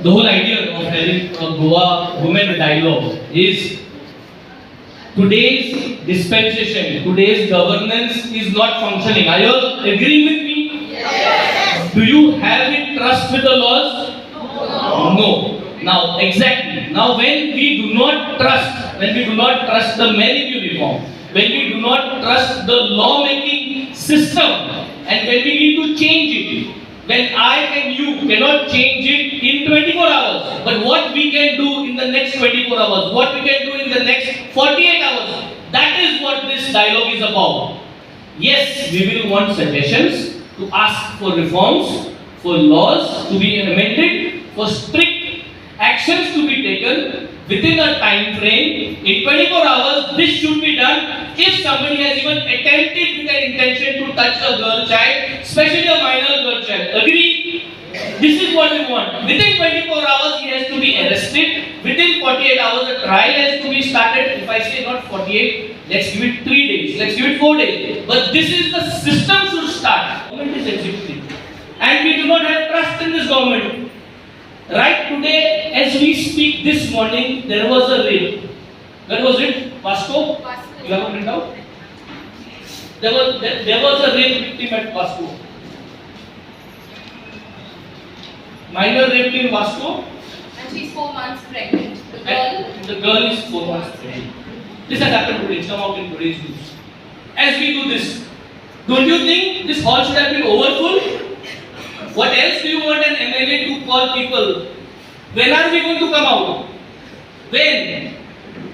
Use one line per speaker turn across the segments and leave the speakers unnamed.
the whole idea of having a Goa women dialogue is today's dispensation, today's governance is not functioning. Are you agreeing with me?
Yes.
Do you have it trust with the laws? No. Now, exactly. Now, when we do not trust the men in uniform, when we do not trust the law-making system, and when we need to change it, when I and you cannot change it in 24 hours, but what we can do in the next 24 hours, what we can do in the next 48 hours, that is what this dialogue is about. Yes, we will want suggestions to ask for reforms, for laws to be amended, for strict actions to be taken within a time frame. In 24 hours, this should be done. If somebody has even attempted with an intention to touch a girl child, especially a minor girl child, agree? This is what we want. Within 24 hours, he has to be arrested. Within 48 hours, a trial has to be started. If I say not 48, let's give it 3 days, let's give it 4 days. But this is the system should start. Government is executing. And we do not have trust in this government. Right today, as we speak this morning, there was a rape. Where was it? Vasco? You have it out? There was a rape victim at Vasco. Minor raped in Vasco.
And she's 4 months pregnant.
The girl is 4 months pregnant. This has happened today. It's come out in today's news. As we do this, don't you think this hall should have been overfull? What else do you want an MLA to call people? When are we going to come out? When?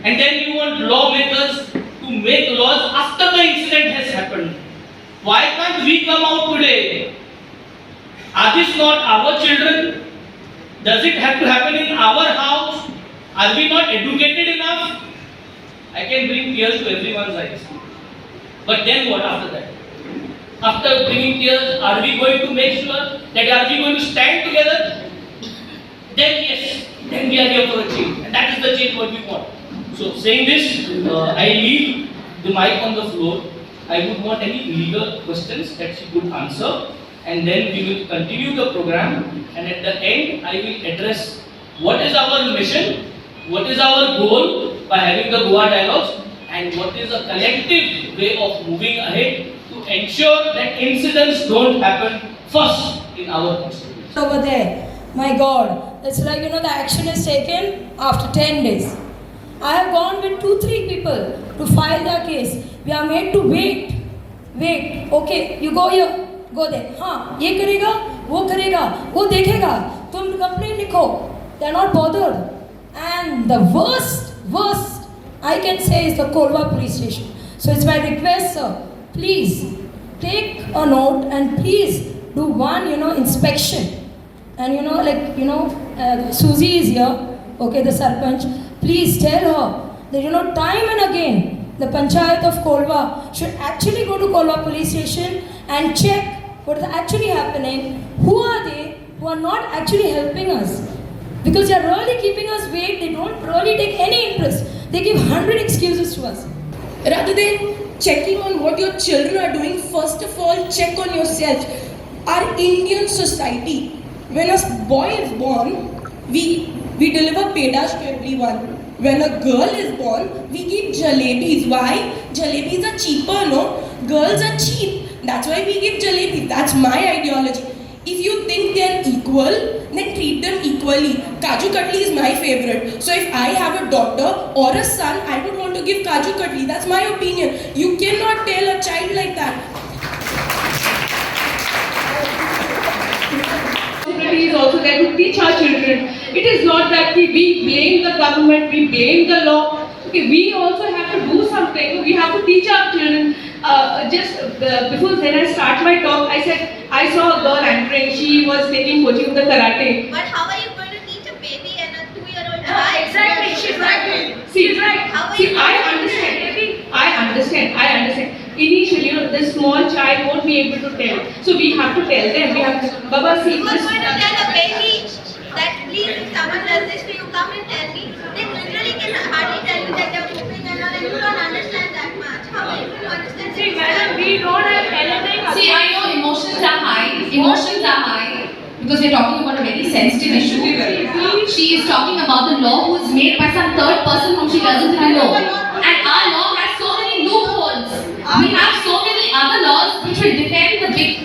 And then you want lawmakers to make laws after the incident has happened. Why can't we come out today? Are these not our children? Does it have to happen in our house? Are we not educated enough? I can bring tears to everyone's eyes. But then what after that? After bringing tears, are we going to make sure that are we going to stand together? Then yes, then we are here for a change. And that is the change what we want. So saying this, I leave the mic on the floor. I would want any legal questions that she could answer. And then we will continue the program. And at the end, I will address what is our mission, what is our goal by having the Goa dialogues, and what is a collective way of moving ahead to ensure that incidents don't happen first in our constituency.
Over there, my God, it's like the action is taken after 10 days. I have gone with 2-3 people to file the case. We are made to wait. Okay, you go here, go there. ये करेगा, वो देखेगा. तुम complaint लिखो. They are not bothered. And the worst I can say is the Kolva police station. So it's my request, sir. Please take a note and please do one, inspection. And Susie is here, okay, the Sarpanch. Please tell her that, time and again, the Panchayat of Kolva should actually go to Kolva police station and check what is actually happening. Who are they who are not actually helping us? Because they are really keeping us wait. They don't really take any interest. They give 100 excuses to us.
Rather than checking on what your children are doing, first of all, check on yourself. Our Indian society, when a boy is born, we deliver pedas to everyone. When a girl is born, we give jalebis. Why? Jalebis are cheaper, no? Girls are cheap. That's why we give jalebis. That's my ideology. If you think they are equal, then treat them equally. Kaju Katli is my favorite. So if I have a daughter or a son, I would want to give Kaju Katli. That's my opinion. You cannot tell a child like that.
Responsibility is also there to teach our children. It is not that we blame the government, we blame the law. Okay, we also have to do something. We have to teach our children. Before then I start my talk, I said I saw a girl entering. She was taking coaching of the karate.
But how are you going to teach a baby and a 2-year-old child? Exactly, she's right.
See, I understand. Initially, this small child won't be able to tell. So we have to tell them. We have to, Baba, see.
You are going to tell a baby that please, if someone does this to you, come and tell me. They literally can hardly tell you that they're pooping and all, and you don't understand that much. How are you going to understand?
See, madam, we don't have anything.
See, I know emotions are high because we're talking about a very very sensitive issue. She is talking about the law who is made by some third person whom she doesn't even know. And our law has so many loopholes. We have so